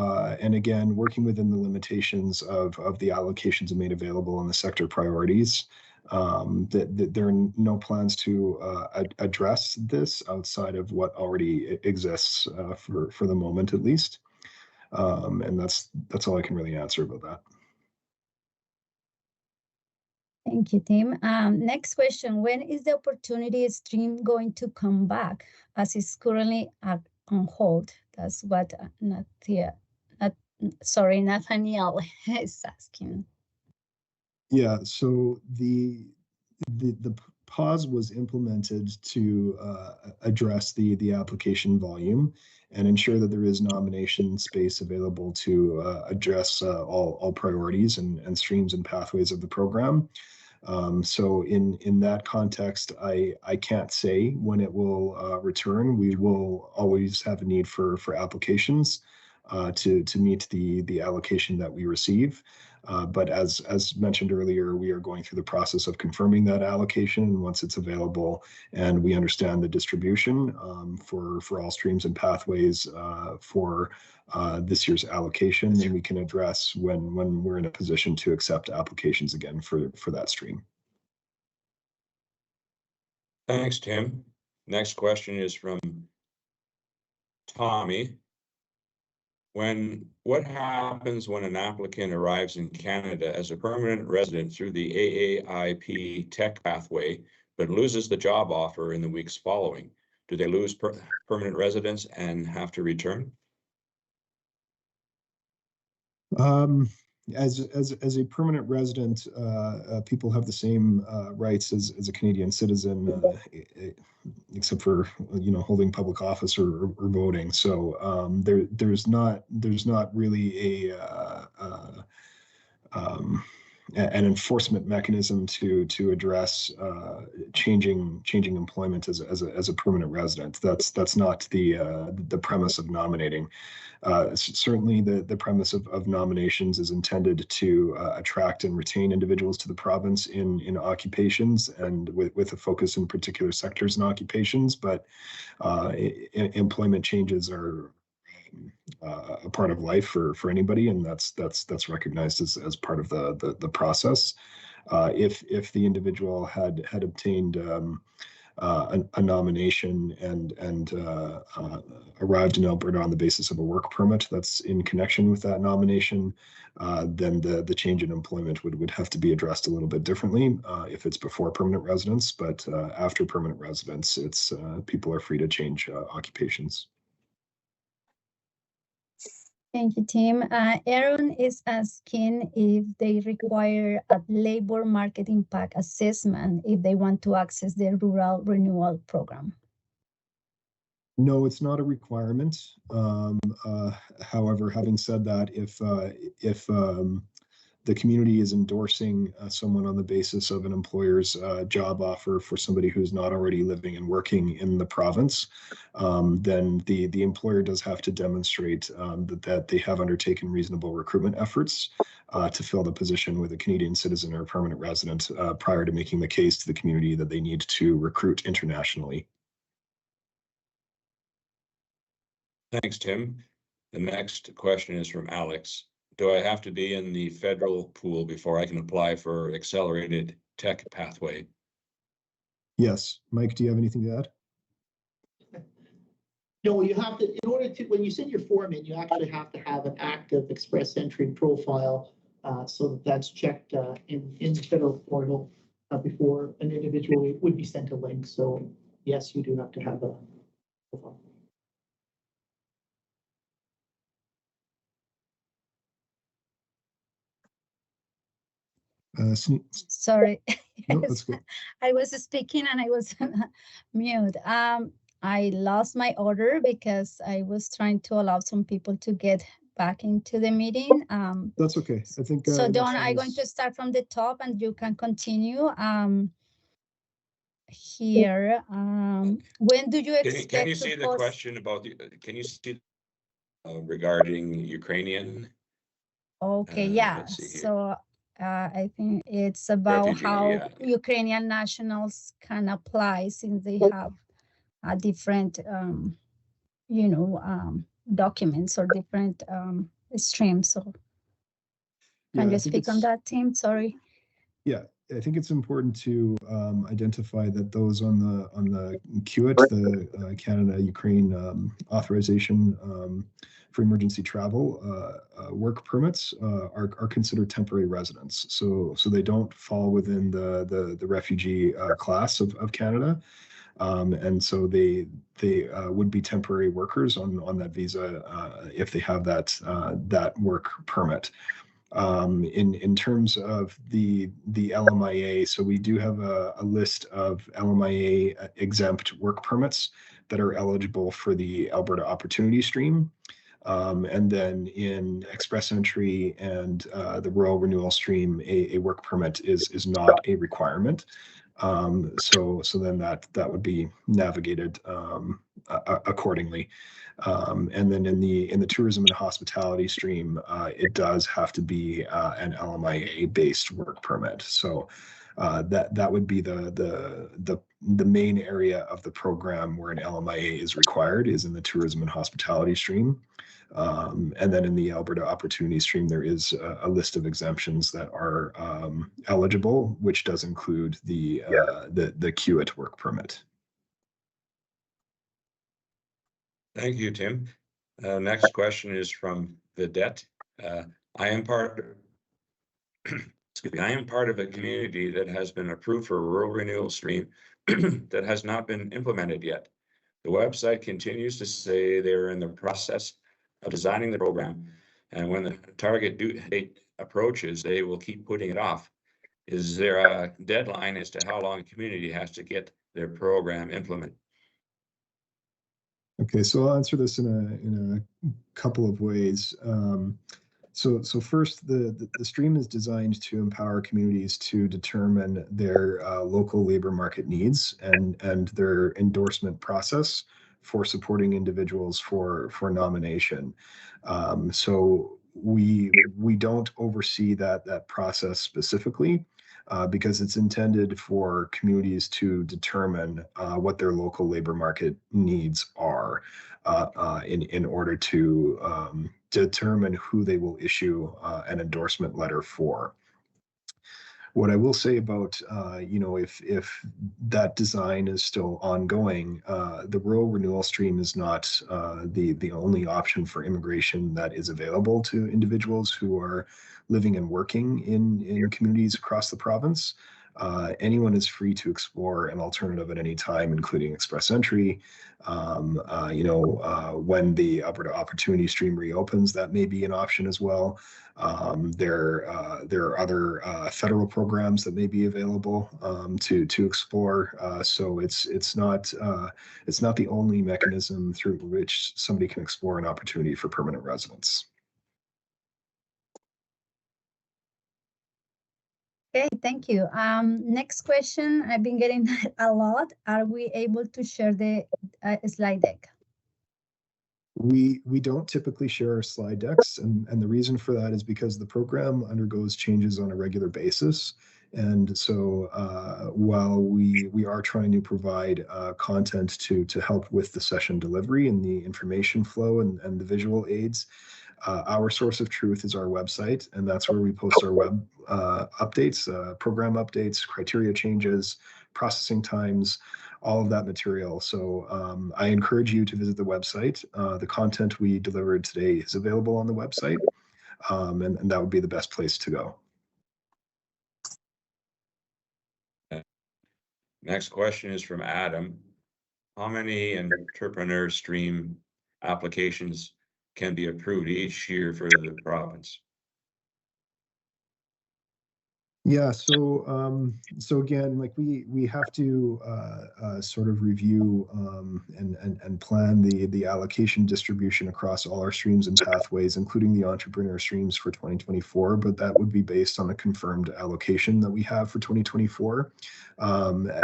and again, working within the limitations of the allocations made available in the sector priorities, that there are no plans to address this outside of what already exists for the moment, at least. And that's all I can really answer about that. Thank you, Tim. Next question: when is the opportunity stream going to come back, as it's currently on hold? That's what Nathaniel is asking. Yeah, so the pause was implemented to address the application volume and ensure that there is nomination space available to address all priorities and streams and pathways of the program. So in that context, I can't say when it will return. We will always have a need for applications, to meet the allocation that we receive. But as mentioned earlier, we are going through the process of confirming that allocation. And once it's available and we understand the distribution for all streams and pathways for this year's allocation, then we can address when we're in a position to accept applications again for that stream. Thanks, Tim. Next question is from Tommy. What happens when an applicant arrives in Canada as a permanent resident through the AAIP tech pathway, but loses the job offer in the weeks following? Do they lose permanent residence and have to return? As a permanent resident, people have the same rights as a Canadian citizen, except for holding public office or voting. So there's not really an enforcement mechanism to address changing employment as a permanent resident. That's not the premise of nominating. Certainly the premise of nominations is intended to attract and retain individuals to the province in occupations and with a focus in particular sectors and occupations, but employment changes are a part of life for anybody, and that's recognized as part of the process. If the individual had obtained a nomination and arrived in Alberta on the basis of a work permit that's in connection with that nomination, then the change in employment would have to be addressed a little bit differently if it's before permanent residence. But after permanent residence, it's people are free to change occupations. Thank you, Tim. Aaron is asking if they require a labor market impact assessment if they want to access the rural renewal program. No, it's not a requirement. However, having said that, if the community is endorsing someone on the basis of an employer's job offer for somebody who's not already living and working in the province, then the employer does have to demonstrate that they have undertaken reasonable recruitment efforts to fill the position with a Canadian citizen or permanent resident prior to making the case to the community that they need to recruit internationally. Thanks, Tim. The next question is from Alex. Do I have to be in the federal pool before I can apply for accelerated tech pathway? Yes. Mike, do you have anything to add? No, you have to, in order to, when you send your form in, you actually have to have an active Express Entry profile so that's checked in the federal portal before an individual would be sent a link. So yes, you do have to have a profile. Sorry, No, that's good. I was speaking and I was mute. I lost my order because I was trying to allow some people to get back into the meeting. That's okay. I think so Don, I'm going to start from the top and you can continue. Here, when do you expect? Can you see the question about the? Can you see regarding Ukrainian? Okay, yeah. So I think it's about Refugee, how Ukrainian nationals can apply since they have a different, documents or different streams. So can you speak on that, Tim? Sorry. Yeah, I think it's important to identify that those on the QIT, the Canada-Ukraine authorization for emergency travel work permits are considered temporary residents. So they don't fall within the refugee class of Canada. And so they would be temporary workers on that visa if they have that work permit. In terms of the LMIA, so we do have a list of LMIA exempt work permits that are eligible for the Alberta Opportunity Stream. And then in Express Entry and the Rural Renewal Stream, a work permit is not a requirement. So then that would be navigated accordingly. And then in the tourism and hospitality stream, it does have to be an LMIA based work permit. So that would be the main area of the program where an LMIA is required, is in the tourism and hospitality stream. And then in the Alberta Opportunity Stream, there is a list of exemptions that are eligible, which does include the QIT work permit. Thank you, Tim. Next question is from Vidette. I am part of a community that has been approved for a rural renewal stream that has not been implemented yet. The website continues to say they're in the process of designing the program, and when the target due date approaches, they will keep putting it off. Is there a deadline as to how long a community has to get their program implemented? Okay, so I'll answer this in a couple of ways. So first, the stream is designed to empower communities to determine their local labor market needs and their endorsement process for supporting individuals for nomination. So we don't oversee that process specifically, because it's intended for communities to determine what their local labor market needs are in order to determine who they will issue an endorsement letter for. What I will say about, if that design is still ongoing, the rural renewal stream is not the only option for immigration that is available to individuals who are living and working in communities across the province. Anyone is free to explore an alternative at any time, including express entry. When the Alberta Opportunity Stream reopens, that may be an option as well. There are other federal programs that may be available to explore. So it's not the only mechanism through which somebody can explore an opportunity for permanent residence. Okay, thank you. Next question, I've been getting a lot. Are we able to share the slide deck? We don't typically share our slide decks, and the reason for that is because the program undergoes changes on a regular basis. And so while we are trying to provide content to help with the session delivery and the information flow and the visual aids, our source of truth is our website, and that's where we post our web updates, program updates, criteria changes, processing times, all of that material. So I encourage you to visit the website. The content we delivered today is available on the website, and that would be the best place to go. Next question is from Adam. How many entrepreneur stream applications can be approved each year for the province? Yeah, so again, like we have to sort of review and plan the allocation distribution across all our streams and pathways, including the entrepreneur streams for 2024. But that would be based on a confirmed allocation that we have for 2024.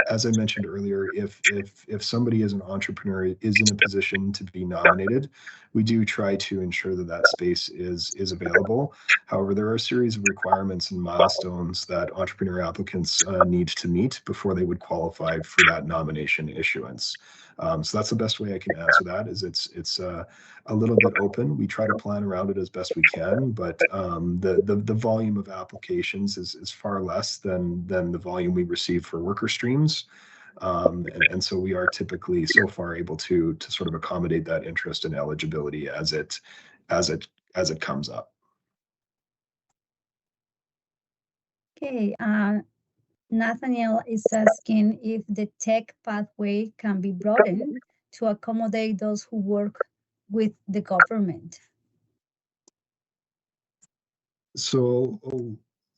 As I mentioned earlier, if somebody as an entrepreneur is in a position to be nominated, we do try to ensure that space is available. However, there are a series of requirements and milestones that entrepreneur applicants need to meet before they would qualify for that nomination issuance. So that's the best way I can answer that. Is it's a little bit open. We try to plan around it as best we can, but the volume of applications is far less than the volume we receive for worker streams. And so we are typically so far able to sort of accommodate that interest and eligibility as it comes up. Okay, Nathaniel is asking if the tech pathway can be broadened to accommodate those who work with the government. So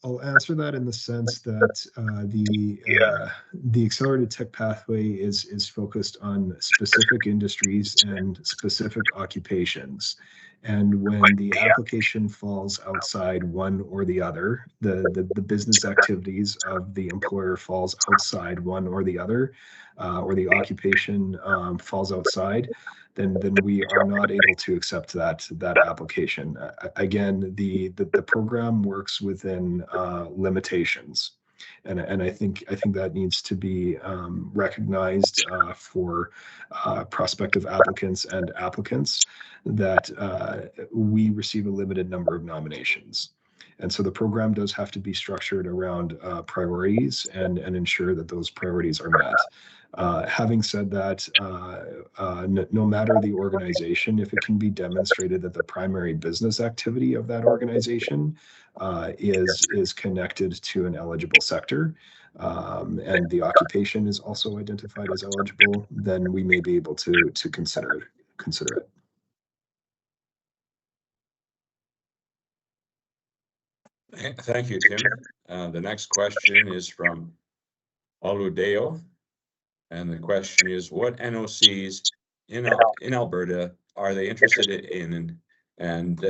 I'll answer that in the sense that the accelerated tech pathway is focused on specific industries and specific occupations. And when the application falls outside one or the other, the business activities of the employer falls outside one or the other, or the occupation falls outside, then we are not able to accept that application. Again, the program works within limitations. And I think that needs to be recognized for prospective applicants and applicants, that we receive a limited number of nominations. And so the program does have to be structured around priorities and ensure that those priorities are met. Having said that, no matter the organization, if it can be demonstrated that the primary business activity of that organization is connected to an eligible sector, and the occupation is also identified as eligible, then we may be able to consider it. Thank you, Tim. The next question is from Oludeo. And the question is, what NOCs in Alberta are they interested in? And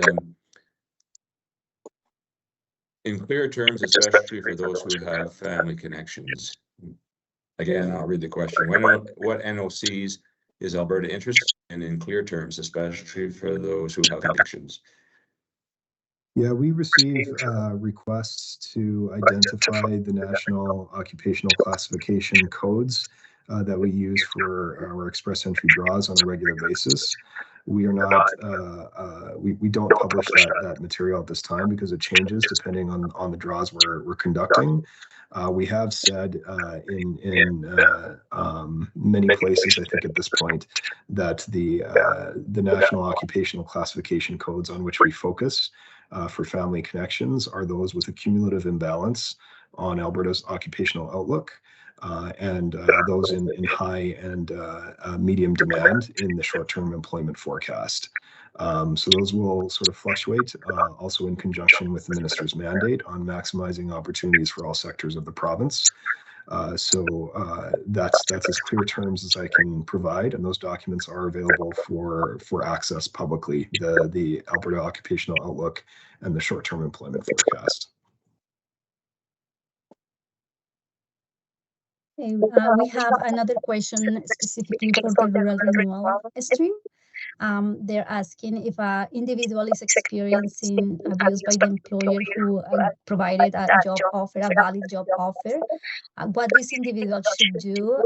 in clear terms, especially for those who have family connections. Again, I'll read the question. What NOCs is Alberta interested in clear terms, especially for those who have connections? Yeah, we receive requests to identify the national occupational classification codes that we use for our express entry draws on a regular basis. We are not, we don't publish that material at this time because it changes depending on the draws we're conducting. We have said in many places, I think at this point, that the national occupational classification codes on which we focus for family connections are those with a cumulative imbalance on Alberta's occupational outlook, and those in high and medium demand in the short-term employment forecast. So those will sort of fluctuate, also in conjunction with the minister's mandate on maximizing opportunities for all sectors of the province. So that's as clear terms as I can provide, and those documents are available for access publicly, the Alberta Occupational Outlook and the short-term employment forecast. Okay, we have another question specifically for the rural renewal stream. They're asking if an individual is experiencing abuse by the employer who provided a job offer, a valid job offer, what this individual should do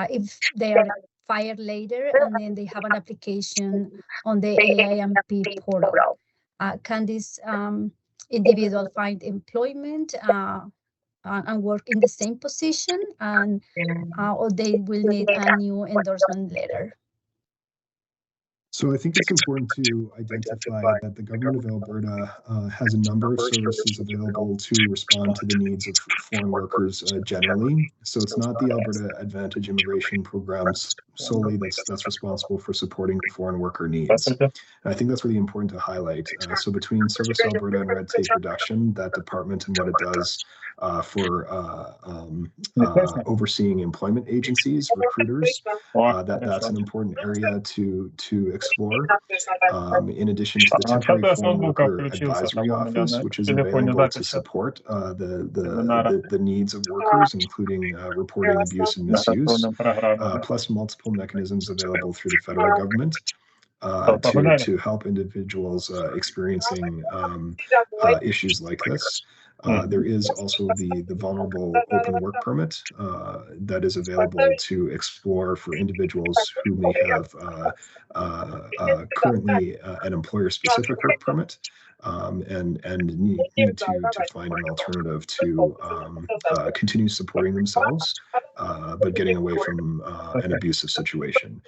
if they are fired later and then they have an application on the AIMP portal. Can this individual find employment and work in the same position, and or they will need a new endorsement letter? So I think it's important to identify that the government of Alberta has a number of services available to respond to the needs of foreign workers generally. So it's not the Alberta Advantage Immigration Programs solely that's responsible for supporting foreign worker needs. And I think that's really important to highlight. So between Service Alberta and Red Tape Reduction, that department and what it does for overseeing employment agencies, recruiters, that's an important area to explore. In addition to the Temporary Foreign Worker Advisory Office, which is available to support the needs of workers, including reporting abuse and misuse, plus multiple mechanisms available through the federal government to help individuals experiencing issues like this. There is also the vulnerable open work permit that is available to explore for individuals who may have currently an employer-specific work permit and need to find an alternative to continue supporting themselves, but getting away from an abusive situation.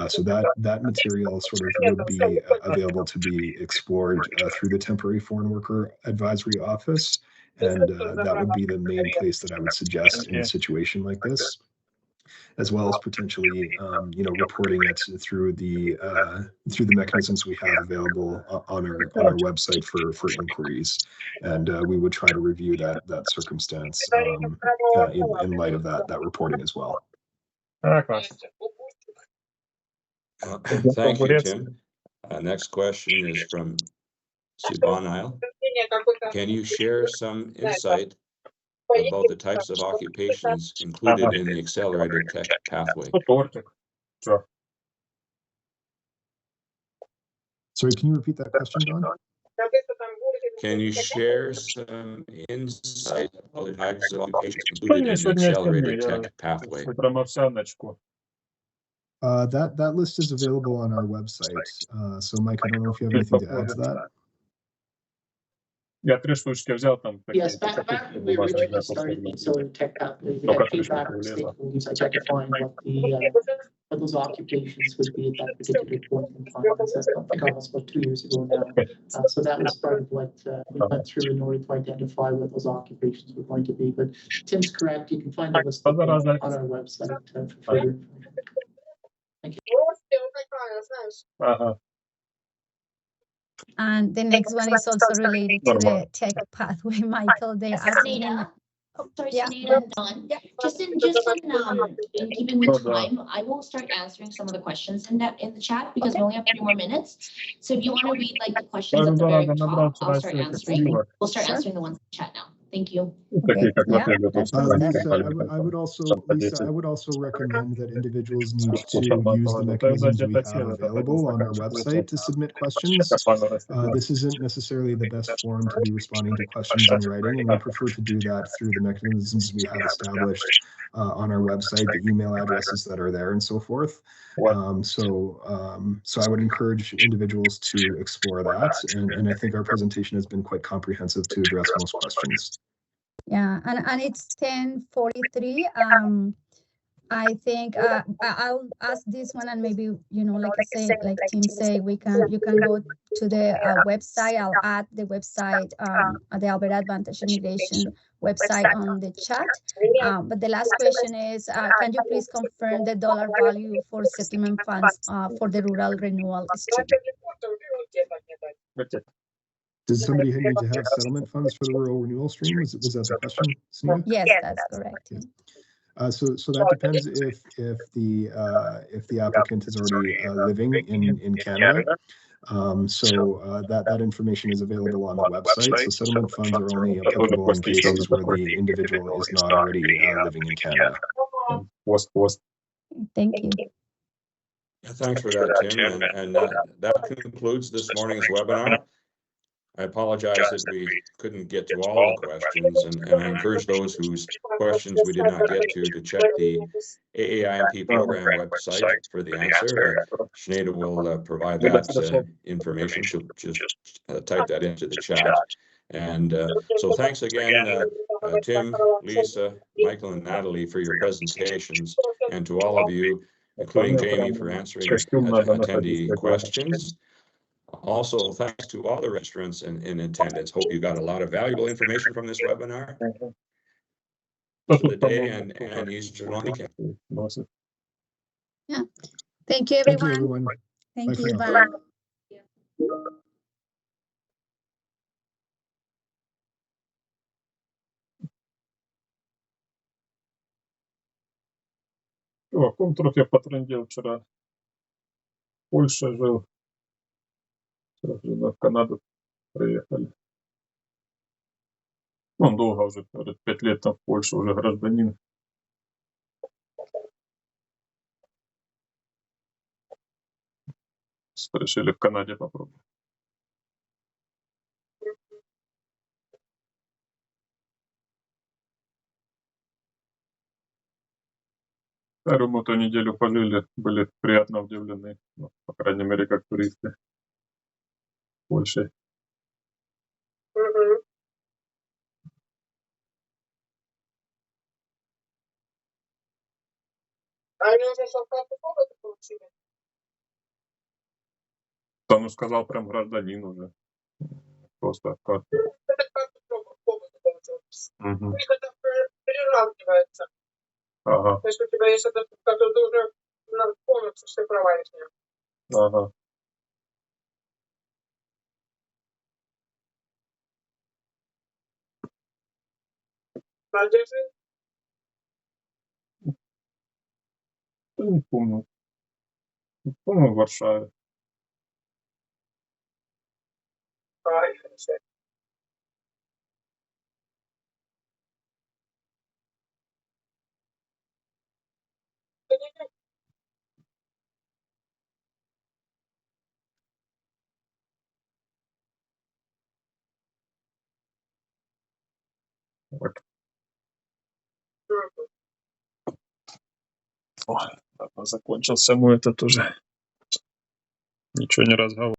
So that material sort of would be available to be explored through the Temporary Foreign Worker Advisory Office. And that would be the main place that I would suggest in a situation like this, as well as potentially, reporting it through the mechanisms we have available on our website for inquiries, and we would try to review that circumstance in light of that reporting as well. Thank you, Tim. Next question is from Subhanile. Can you share some insight about the types of occupations included in the accelerated tech pathway? Sorry, can you repeat that question, Don? Can you share some insight about the types of occupations included in the accelerated tech pathway? That list is available on our website. So Mike, I don't know if you have anything to add to that. Yes, back when we originally started the Accelerated Tech Pathway, we had feedback from stakeholders identifying what those occupations would be at that particular point in time. That's I think almost about 2 years ago now. So that was part of what we went through in order to identify what those occupations were going to be. But Tim's correct. You can find the list on our website for further information. Thank you. And the next one is also related to the tech pathway, Michael. They asked me. Sorry, Yeah. Sunita and Don. Yeah. Just in keeping with time, I will start answering some of the questions in the chat because we only have 3 more minutes. So if you want to read like the questions at the very top, I'll start answering. We'll start answering the ones in the chat now. Thank you. Okay. Yeah, Lisa, I would also recommend that individuals need to use the mechanisms we have available on our website to submit questions. This isn't necessarily the best forum to be responding to questions in writing, and we prefer to do that through the mechanisms we have established on our website, the email addresses that are there, and so forth. So I would encourage individuals to explore that, and I think our presentation has been quite comprehensive to address most questions. Yeah, and it's 10:43. I think I'll ask this one, and maybe like Tim say, you can go to the website. I'll add the website, the Alberta Advantage Immigration website on the chat. But the last question is, can you please confirm the dollar value for settlement funds for the rural renewal stream? Does somebody need to have settlement funds for the rural renewal stream? Was that the question, Sunita? Yes, that's correct. So that depends if the applicant is already living in Canada. That information is available on the website. So settlement funds are only applicable in cases where the individual is not already living in Canada. Thank you. Thanks for that, Tim. And that concludes this morning's webinar. I apologize that we couldn't get to all the questions, and I encourage those whose questions we did not get to check the AAIMP program website for the answer. Sinead will provide that information. She'll just type that into the chat. And so thanks again, Tim, Lisa, Michael, and Natalie for your presentations, and to all of you, including Jamie, for answering attendee questions. Also, thanks to all the registrants in attendance. Hope you got a lot of valuable information from this webinar for the day and Easter long weekend. Yeah. Thank you, everyone. Thank you. Bye. Комтров я потрындел вчера. В Польше жил. В Канаду приехали. Он долго уже, говорит, 5 лет там в Польше, уже гражданин. Решили в Канаде попробовать. Вторую эту неделю пожили, были приятно удивлены, ну, по крайней мере, как туристы в Польше. Они уже шоколадную комнату получили? Да, ну сказал прям гражданин уже. Просто карту. Это карту комнату получилось. У них это переравнивается. Ага. То есть у тебя есть этот, который ты уже полностью все права с ним. Ага. А где жил? Не помню. Не помню, в Варшаве. Вот. О, закончился мой этот уже. Ничего не разговаривал.